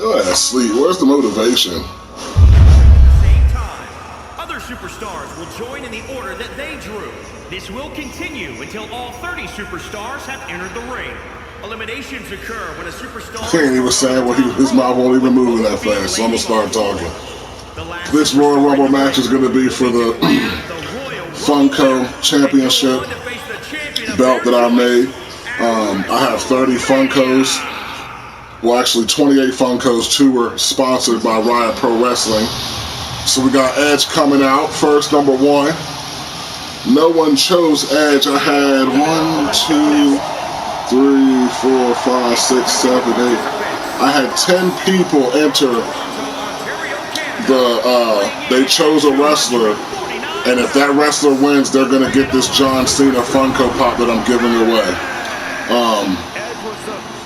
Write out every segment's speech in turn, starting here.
Yeah, sleep. Where's the motivation? Same time, other superstars will join in the order that they drew. This will continue until all 30 superstars have entered the ring. Eliminations occur when a superstar... He ain't even saying what his mouth won't even move that fast, so I'm gonna start talking. This Royal Rumble match is gonna be for the Funko Championship belt that I made. I have 30 Funkos. Well, actually 28 Funkos. 2 were sponsored by Riot Pro Wrestling. So we got Edge coming out first, number 1. No one chose Edge. I had 1, 2, 3, 4, 5, 6, 7, 8. I had 10 people enter they chose a wrestler, and if that wrestler wins, they're gonna get this John Cena Funko Pop that I'm giving away.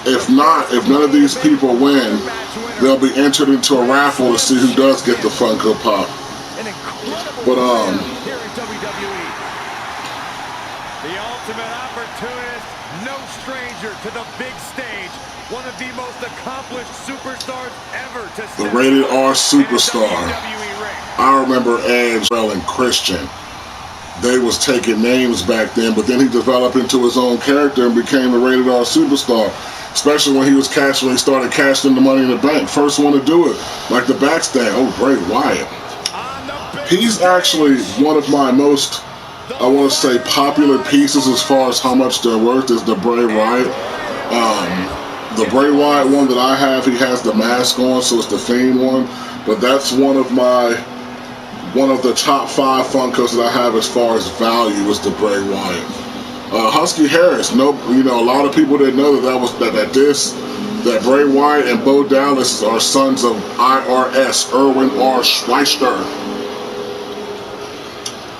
If not, if none of these people win, they'll be entered into a raffle to see who does get the Funko Pop. But the ultimate opportunist, no stranger to the big stage. One of the most accomplished superstars ever to step the Rated R Superstar. I remember Edge and Christian. They was taking names back then, but then he developed into his own character and became the Rated R Superstar. Especially when he started cashing the Money in the Bank. First one to do it, like the backstand. Oh, Bray Wyatt. He's actually one of my most, I want to say, popular pieces as far as how much they're worth is the Bray Wyatt. The Bray Wyatt one that I have, he has the mask on, so it's the Fiend one. But that's one of the top 5 Funkos that I have as far as value is the Bray Wyatt. Husky Harris. A lot of people didn't know that Bray Wyatt and Bo Dallas are sons of IRS, Erwin R. Schweitzer,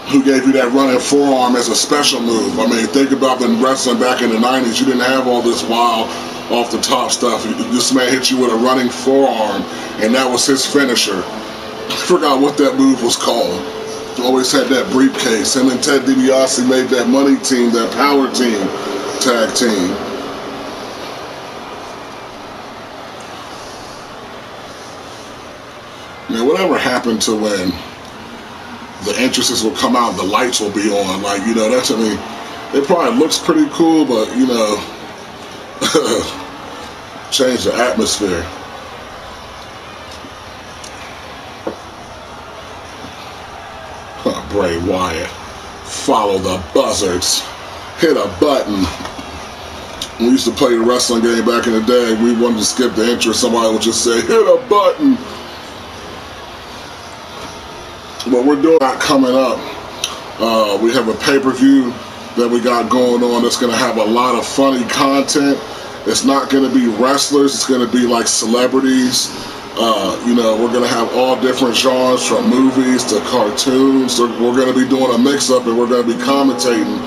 who gave you that running forearm as a special move. I mean, think about the wrestling back in the 90s. You didn't have all this wild off the top stuff. This man hit you with a running forearm, and that was his finisher. I forgot what that move was called. Always had that briefcase. Him and Ted DiBiase made that money team, that power team, tag team. Now, whatever happened to when the entrances will come out, the lights will be on, that to me, it probably looks pretty cool, but, change the atmosphere. Bray Wyatt. Follow the buzzards. Hit a button. We used to play the wrestling game back in the day. We wanted to skip the intro. Somebody would just say, hit a button. But we're doing that coming up. We have a pay-per-view that we got going on that's going to have a lot of funny content. It's not going to be wrestlers. It's going to be like celebrities. We're going to have all different genres from movies to cartoons. So we're going to be doing a mix-up, and we're going to be commentating,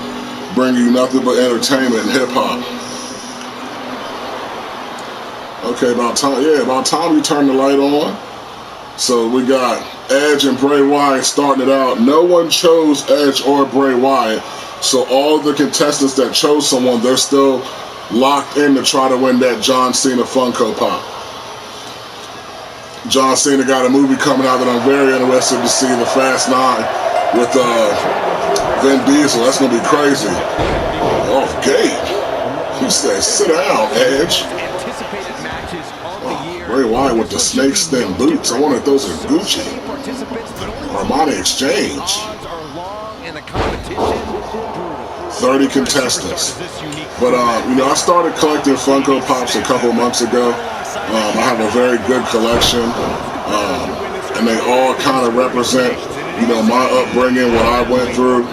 bringing you nothing but entertainment and hip-hop. Okay, about time you turn the light on. So we got Edge and Bray Wyatt starting it out. No one chose Edge or Bray Wyatt. So all the contestants that chose someone, they're still locked in to try to win that John Cena Funko Pop. John Cena got a movie coming out that I'm very interested to see, The Fast 9, with Vin Diesel. That's going to be crazy. Off gate. He said, sit down, Edge. Bray Wyatt with the snakeskin boots. I wonder if those are Gucci. Armani Exchange. 30 contestants. But, I started collecting Funko Pops a couple months ago. I have a very good collection. And they all kind of represent, my upbringing, what I went through.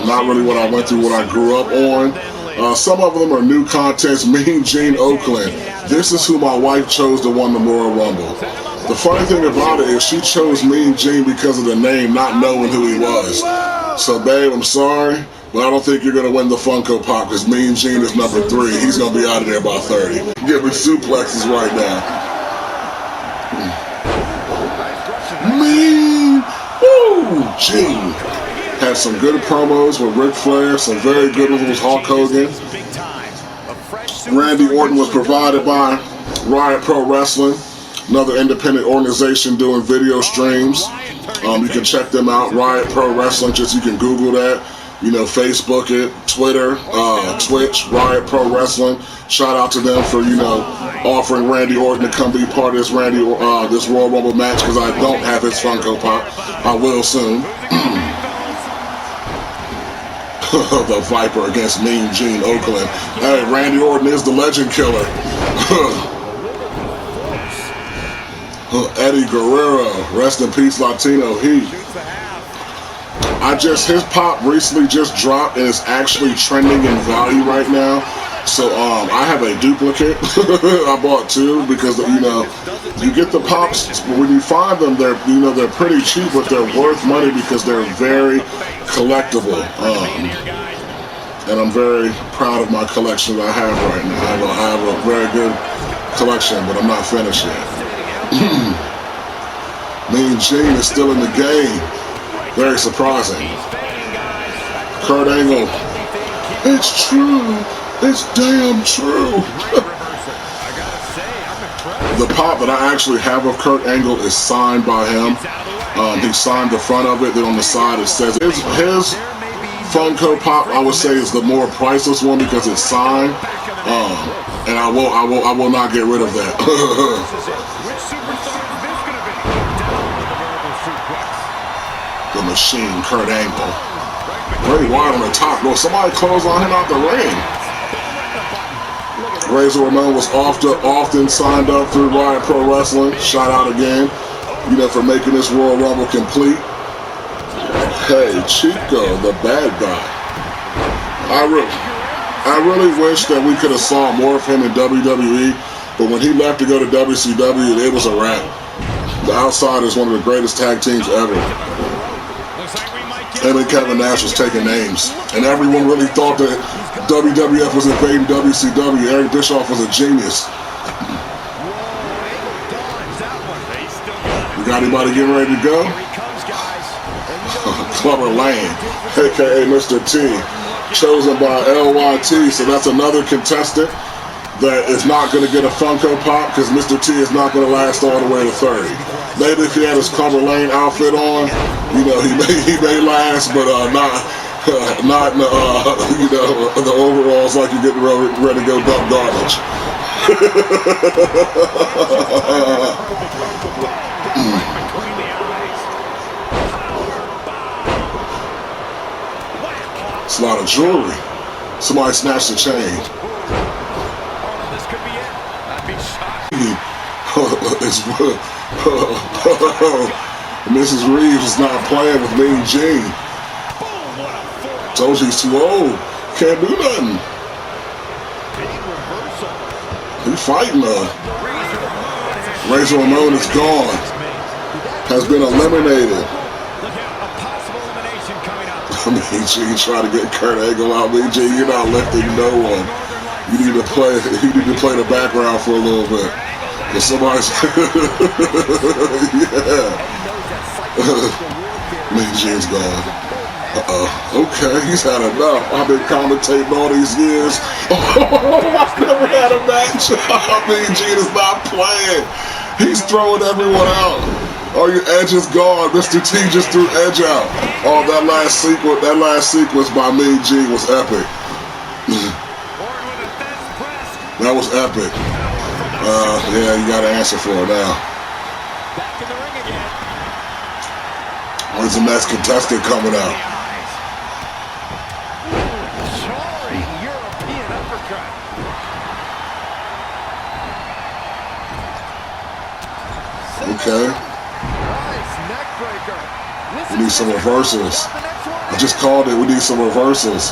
Not really what I went through, what I grew up on. Some of them are new contents. Mean Gene Oakland. This is who my wife chose to win the Royal Rumble. The funny thing about it is she chose Mean Gene because of the name, not knowing who he was. So, babe, I'm sorry, but I don't think you're going to win the Funko Pop because Mean Gene is number 3. He's going to be out of there by 30. Give me suplexes right now. Mean Gene. Had some good promos with Ric Flair, some very good ones with Hulk Hogan. Randy Orton was provided by Riot Pro Wrestling. another independent organization doing video streams. You can check them out, Riot Pro Wrestling. Just you can Google that. You know, Facebook it, Twitter, Twitch, Riot Pro Wrestling. Shout out to them for, you know, offering Randy Orton to come be part of this this Royal Rumble match, because I don't have his Funko Pop. I will soon. The Viper against Mean Gene Oakland. Hey, Randy Orton is the legend killer. Eddie Guerrero, rest in peace, Latino Heat. His pop recently just dropped, and it's actually trending in value right now. So I have a duplicate. I bought two because, you know, you get the pops when you find them. They're pretty cheap, but they're worth money because they're very collectible. And I'm very proud of my collection that I have right now. I have a very good collection, but I'm not finished yet. Mean Gene is still in the game. Very surprising. Kurt Angle. It's true. It's damn true. The pop that I actually have of Kurt Angle is signed by him. He signed the front of it. Then on the side it says his Funko Pop, I would say, is the more priceless one because it's signed. And I will not get rid of that. The Machine, Kurt Angle. Bray Wyatt on the top. Well, somebody closed on him out the ring. Razor Ramon was often signed up through Riot Pro Wrestling. Shout out again, you know, for making this Royal Rumble complete. Hey, Chico, the bad guy. I really wish that we could have saw more of him in WWE, but when he left to go to WCW, it was a wrap. The Outside is one of the greatest tag teams ever. Him and Kevin Nash was taking names, and everyone really thought that WWF was invading WCW. Eric Bischoff was a genius. We got anybody getting ready to go? Clubber Lane, aka Mr. T, chosen by LYT, so that's another contestant that is not going to get a Funko Pop because Mr. T is not going to last all the way to 30. Maybe if he had his Clubber Lane outfit on, you know, he may last, but not in the, you know, the overalls like you're getting ready to go dump garbage. It's a lot of jewelry. Somebody snatched the chain. Mrs. Reeves is not playing with Mean Gene. Told you he's too old. Can't do nothing. He's fighting her. Razor Ramon is gone. Has been eliminated. Mean Gene trying to get Kurt Angle out. Mean Gene, you're not lifting no one. You need to play the background for a little bit. Cause somebody's yeah. Mean Gene's gone. Okay, he's had enough. I've been commentating all these years. I've never had a match. Mean Gene is not playing. He's throwing everyone out. Oh, your Edge is gone. Mr. T just threw Edge out. Oh, that last sequence by Mean Gene was epic. That was epic. Yeah, you got to answer for it now. Back in the ring again. When's the next contestant coming out? Jarring European uppercut. Okay. Nice neck breaker. We need some reversals. I just called it. We need some reversals.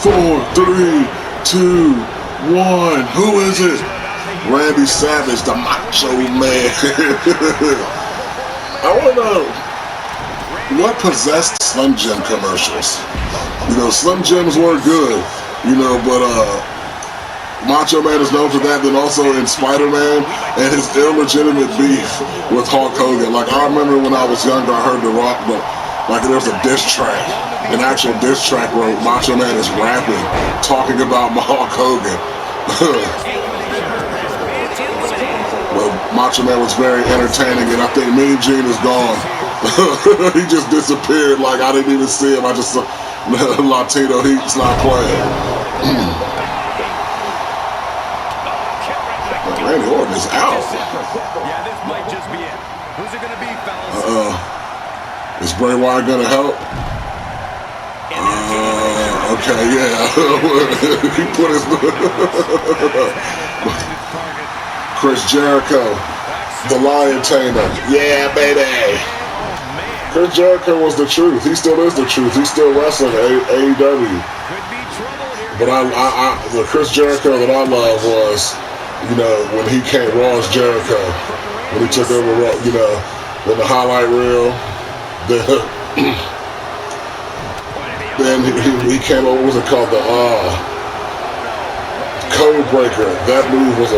4, 3, 2, 1. Who is it? Randy Savage, the Macho Man. I want to know what possessed Slim Jim commercials. You know, Slim Jims were good, you know, but Macho Man is known for that. Then also in Spider-Man and his illegitimate beef with Hulk Hogan. Like, I remember when I was younger, I heard The Rock, but like there was a diss track, an actual diss track where Macho Man is rapping, talking about Hulk Hogan. Macho Man was very entertaining, and I think Mean Gene is gone. He just disappeared like I didn't even see him. I just saw Latino Heat's not playing. Randy Orton is out. Yeah, this might just be it. Who's it going to be, fellas? Is Bray Wyatt going to help? Okay, yeah. He put his... Chris Jericho, the Lion Tamer. Yeah, baby. Chris Jericho was the truth. He still is the truth. He's still wrestling AEW. But the Chris Jericho that I love was, you know, when he came Raw as Jericho, when he took over Raw, you know, when the highlight reel, then he came over, what was it called, the Code Breaker. That move was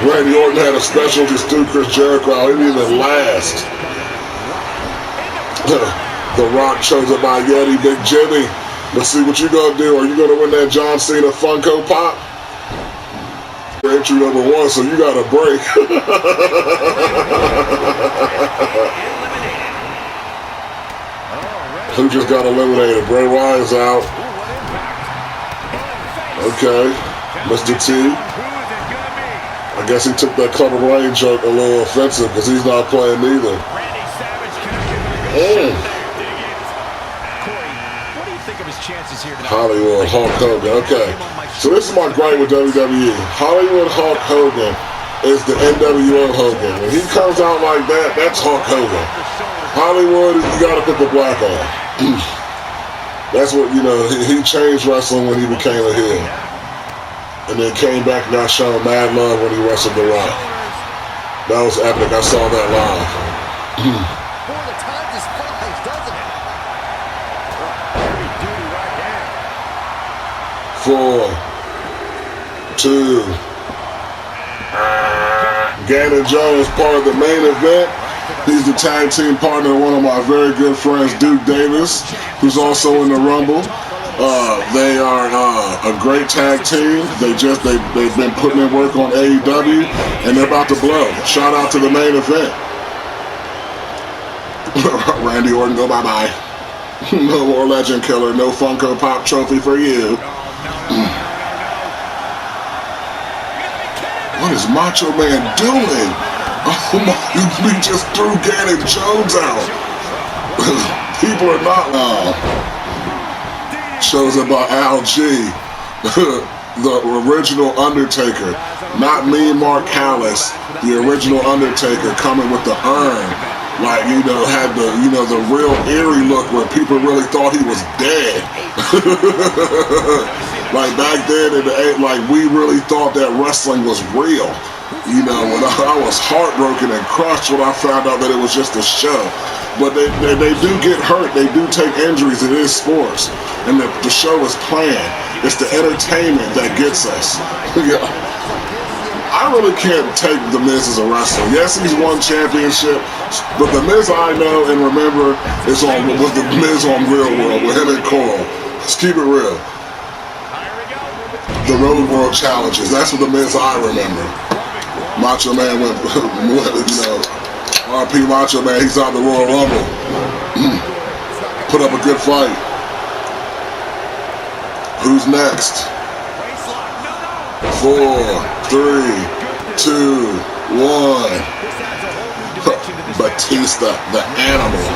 Randy Orton had a special just threw Chris Jericho out. It didn't even last. The Rock chose it by Yeti, Big Jimmy. But see what you gonna do. Are you gonna win that John Cena Funko Pop? Entry number 1, so you got a break. Who just got eliminated? Bray Wyatt's out. Okay, Mr. T. I guess he took that Clubber Lane joke a little offensive because he's not playing either. Hollywood, Hulk Hogan. Okay, so this is my gripe with WWE. Hollywood Hulk Hogan is the NWO Hogan. When he comes out like that, that's Hulk Hogan. Hollywood, you gotta put the black on. That's what, you know, he changed wrestling when he became a heel. And then came back and got shown mad love when he wrestled The Rock. That was epic. I saw that live. Boy, the time just flies, doesn't it? 4, 2. Gannon Jones, part of the main event. He's the tag team partner of one of my very good friends, Duke Davis, who's also in the Rumble. They are a great tag team. They've been putting in work on AEW, and they're about to blow. Shout out to the main event. Randy Orton, go bye-bye. No more Legend Killer, no Funko Pop trophy for you. What is Macho Man doing? Oh my, we just threw Gannon Jones out. People are not chosen by Al G. The original Undertaker. Not me, Mark Callis. The original Undertaker coming with the urn. Like, you know, had the, you know, the real eerie look where people really thought he was dead. Like back then, like we really thought that wrestling was real. You know, when I was heartbroken and crushed when I found out that it was just a show. But they do get hurt. They do take injuries. It is sports. And the show is planned. It's the entertainment that gets us. Yeah. I really can't take The Miz as a wrestler. Yes, he's won championship, but The Miz I know and remember was The Miz on Real World with him and Coral. Let's keep it real. The Road World Challenges. That's what The Miz I remember. Macho Man went, you know, RP Macho Man, he's out the Royal Rumble. Put up a good fight. Who's next? 4, 3, 2, 1. Batista, the animal.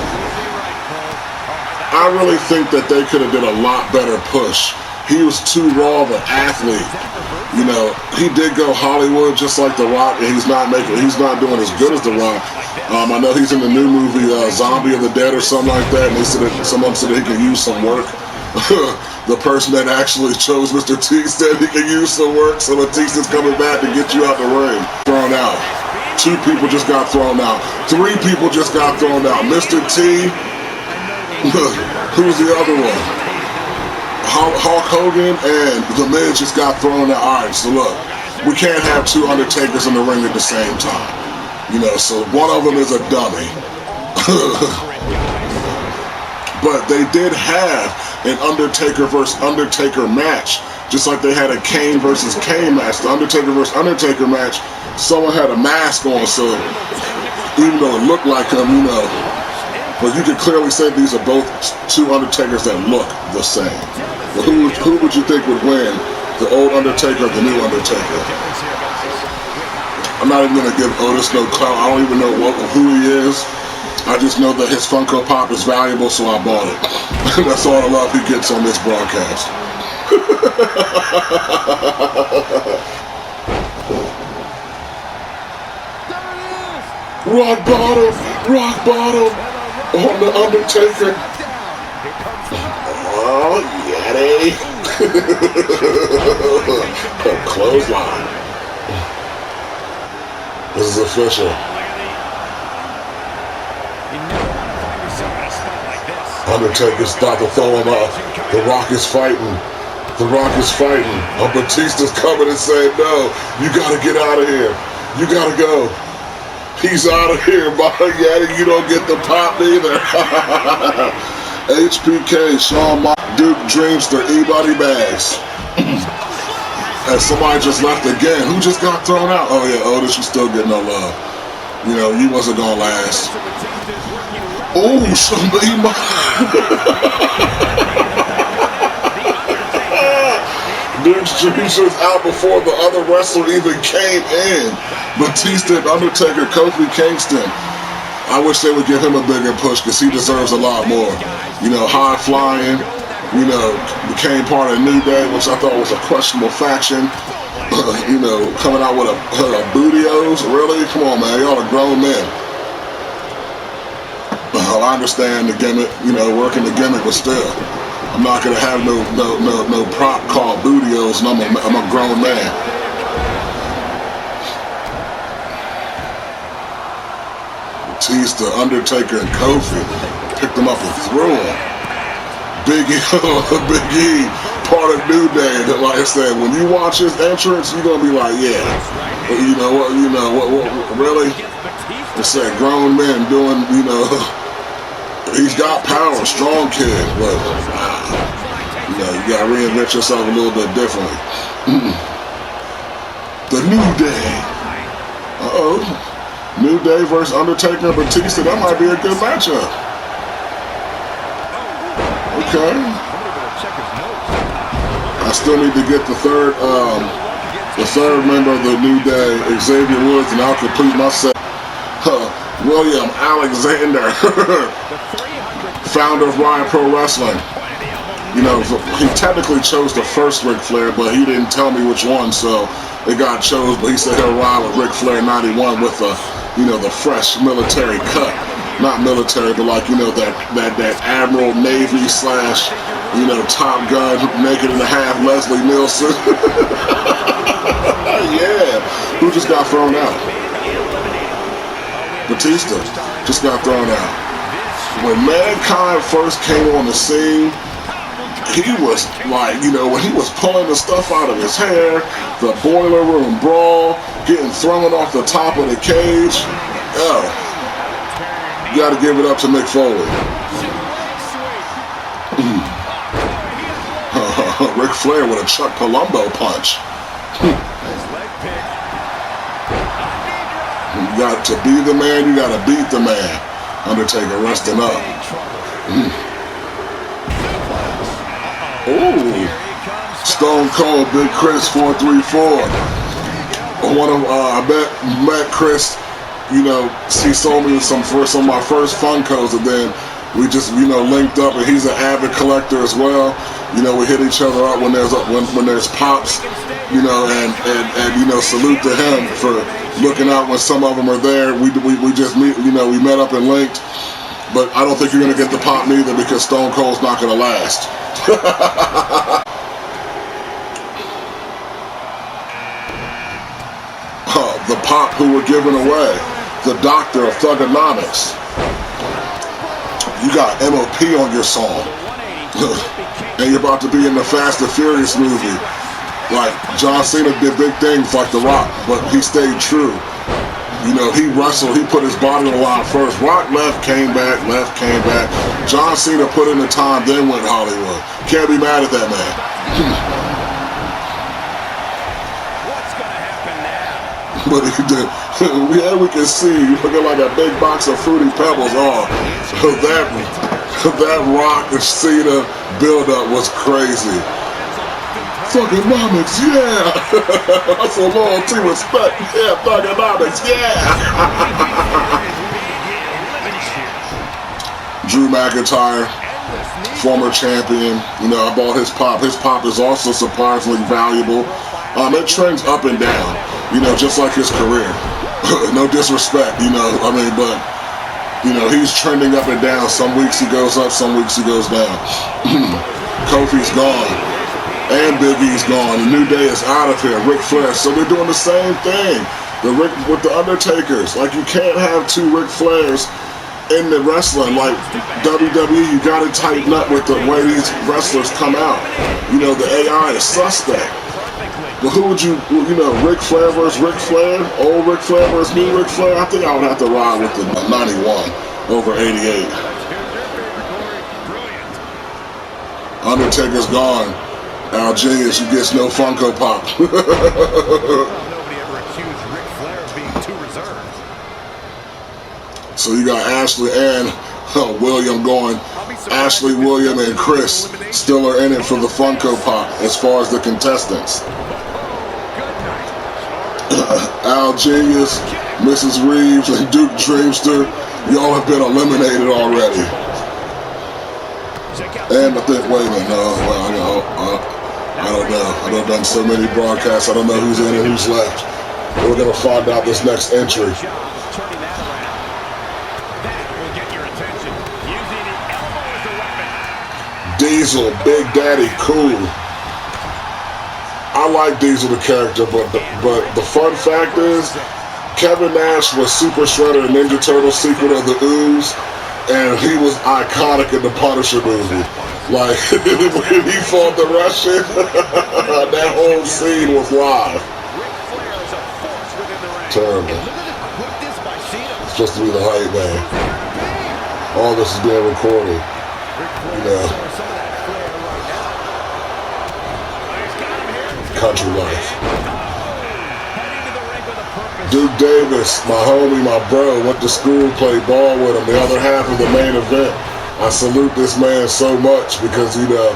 I really think that they could have did a lot better push. He was too raw of an athlete. You know, he did go Hollywood just like The Rock, and he's not doing as good as The Rock. I know he's in the new movie Zombie of the Dead or something like that, and someone said he could use some work. The person that actually chose Mr. T said he could use some work, so Batista's coming back to get you out the ring. Thrown out. 2 people just got thrown out. 3 people just got thrown out. Mr. T, who's the other one? Hulk Hogan and The Miz just got thrown out. All right, so look, we can't have 2 Undertakers in the ring at the same time. You know, so one of them is a dummy. But they did have an Undertaker versus Undertaker match Just like they had a Kane versus Kane match, the Undertaker versus Undertaker match, someone had a mask on, so even though it looked like him, you know, but you could clearly say these are both two Undertakers that look the same. But who would you think would win, the old Undertaker or the new Undertaker? I'm not even going to give Otis no clout. I don't even know who he is. I just know that his Funko Pop is valuable, so I bought it. That's all the love he gets on this broadcast. Rock bottom on the Undertaker. Oh, Yeti. Clothesline. This is official. Undertaker's about to throw him up. The Rock is fighting. The Rock is fighting. Batista's coming and saying, no, you gotta get out of here. You gotta go. He's out of here, Yeti. You don't get the pop either. HPK, Shawn Duke Dreamster, E-Body Bags. And somebody just left again. Who just got thrown out? Oh yeah, Otis, you still get no love. You know, you wasn't gonna last. Oh, somebody Duke Dreamster's out before the other wrestler even came in. Batista and Undertaker, Kofi Kingston. I wish they would give him a bigger push because he deserves a lot more. You know, high flying, you know, became part of New Day, which I thought was a questionable faction. You know, coming out with a bootios, really? Come on, man, y'all are grown men. I understand the gimmick, you know, working the gimmick, but still, I'm not gonna have no prop called bootios, and I'm a grown man. Batista, Undertaker, and Kofi picked them up and threw them. Big E, part of New Day. That, like I said, when you watch his entrance, you're gonna be like, yeah, you know what, really? It's that grown men doing, you know, he's got power, strong kid, but you know, you gotta reinvent yourself a little bit differently. The New Day. New Day versus Undertaker and Batista. That might be a good matchup. Okay. I still need to get the third member of the New Day, Xavier Woods, and I'll complete my set. William Alexander, founder of Ryan Pro Wrestling. You know, he technically chose the first Ric Flair, but he didn't tell me which one, so it got chose. But he said he'll ride with Ric Flair 91 with the, you know, the fresh military cut. Not military, but like, you know, that Admiral Navy slash, you know, Top Gun, naked and a half, Leslie Nielsen. Yeah. Who just got thrown out? Batista just got thrown out. When Mankind first came on the scene, he was like, you know, when he was pulling the stuff out of his hair, the boiler room brawl, getting thrown off the top of the cage. Oh, you got to give it up to Mick Foley. Ric Flair with a Chuck Palumbo punch. You got to be the man, you got to beat the man. Undertaker resting up. Ooh. Stone Cold, Big Chris 434. I met Chris, you know, he sold me some of my first Funkos, and then we just, you know, linked up, and he's an avid collector as well. You know, we hit each other up when there's pops, you know, and you know, salute to him for looking out when some of them are there. We just meet, you know, we met up and linked, but I don't think you're gonna get the pop neither because Stone Cold's not gonna last. The pop who were given away, the doctor of Thugonomics. You got MOP on your song. And you're about to be in the Fast and Furious movie. Like, John Cena did big things like The Rock, but he stayed true. You know, he wrestled, he put his body on the line first. Rock left, came back. John Cena put in the time, then went Hollywood. Can't be mad at that man. But he did. Yeah, we can see looking like a big box of Fruity Pebbles. Oh, that Rock and Cena build-up was crazy. Thugonomics, yeah. That's a loyalty, respect. Yeah, Thugonomics, yeah. Drew McIntyre, former champion. You know, I bought his pop. His pop is also surprisingly valuable. It trends up and down, you know, just like his career. No disrespect, you know, I mean, but, you know, he's trending up and down. Some weeks he goes up, some weeks he goes down. Kofi's gone. And Big E's gone. The New Day is out of here. Ric Flair. So we're doing the same thing. With the Undertakers. Like, you can't have two Ric Flairs in the wrestling. Like WWE, you gotta tighten up with the way these wrestlers come out. You know, the AI is suspect. But who would you know, Ric Flair versus Ric Flair? Old Ric Flair versus new Ric Flair? I think I would have to ride with the 91 over 88. Undertaker's gone. Al Genius, you gets no Funko Pop. Nobody ever accused Ric Flair of being too reserved. So you got Ashley and William going. Ashley, William, and Chris still are in it for the Funko Pop as far as the contestants. Al Genius, Mrs. Reeves, and Duke Dreamster, y'all have been eliminated already. And I think, wait a minute, I don't know. I've done so many broadcasts, I don't know who's in and who's left. We're going to find out this next entry. Diesel, Big Daddy, cool. I like Diesel the character, but the fun fact is, Kevin Nash was Super Shredder in Ninja Turtle Secret of the Ooze, and he was iconic in the Punisher movie. Like, when he fought the Russian, that whole scene was live. Terrible. It's supposed to be the hype man. All this is being recorded. You know. Country life. Duke Davis, my homie, my bro, went to school, played ball with him. The other half of the main event. I salute this man so much because, you know,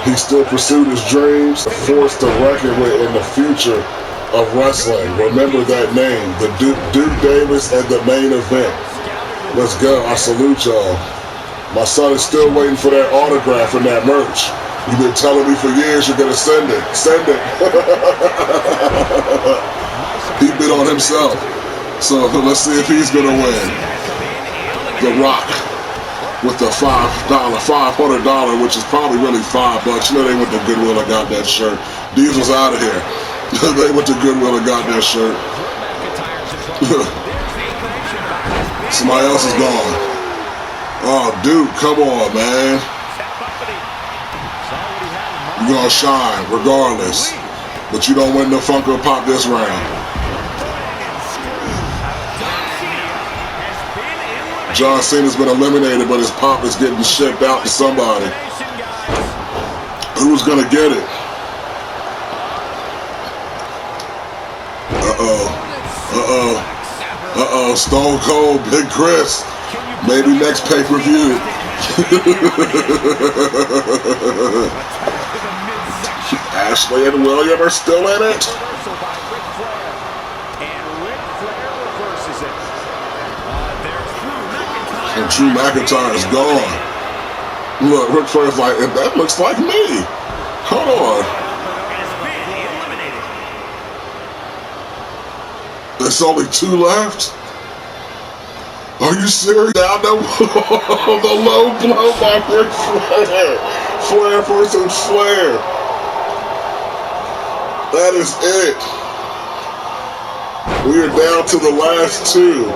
he still pursued his dreams, a force to reckon with in the future of wrestling. Remember that name, the Duke Davis and the main event. Let's go. I salute y'all. My son is still waiting for that autograph and that merch. You've been telling me for years you're going to send it. Send it. He bid on himself. So let's see if he's going to win. The Rock with the $500, which is probably really $5. You know, they went to Goodwill and got that shirt. Diesel's out of here. They went to Goodwill and got that shirt. Somebody else is gone. Oh, dude, come on, man. You're gonna shine regardless, but you don't win the Funko Pop this round. John Cena's been eliminated, but his pop is getting shipped out to somebody. Who's gonna get it? Stone Cold, Big Chris. Maybe next pay-per-view. Ashley and William are still in it. And Drew McIntyre is gone. Look, Ric Flair's like, that looks like me. Hold on. There's only 2 left? Are you serious? Down the low blow by Ric Flair. Flair versus Flair. That is it. We are down to the last 2.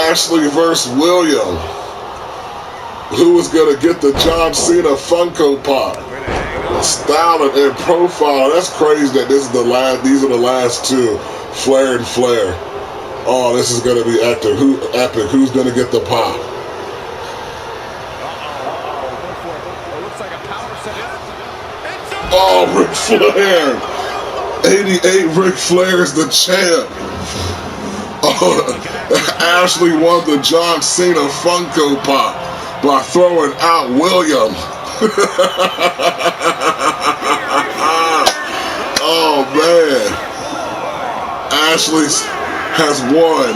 Ashley versus William. Who is going to get the John Cena Funko Pop? Style and profile. That's crazy that this is the last. These are the last 2. Flair and Flair. Oh, this is going to be epic. Who's going to get the pop? Oh, Ric Flair. '88 Ric Flair is the champ. Oh, Ashley won the John Cena Funko Pop by throwing out William. Oh man, Ashley has won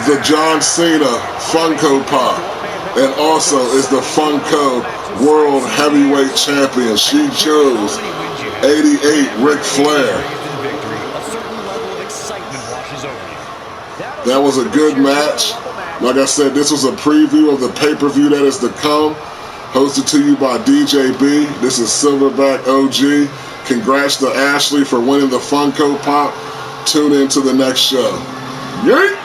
the John Cena Funko Pop and also is the Funko World Heavyweight Champion. She chose '88 Ric Flair. That was a good match. Like I said, this was a preview of the pay-per-view that is to come. Hosted to you by DJ B. This is Silverback OG. Congrats to Ashley for winning the Funko Pop. Tune in to the next show. Yeet!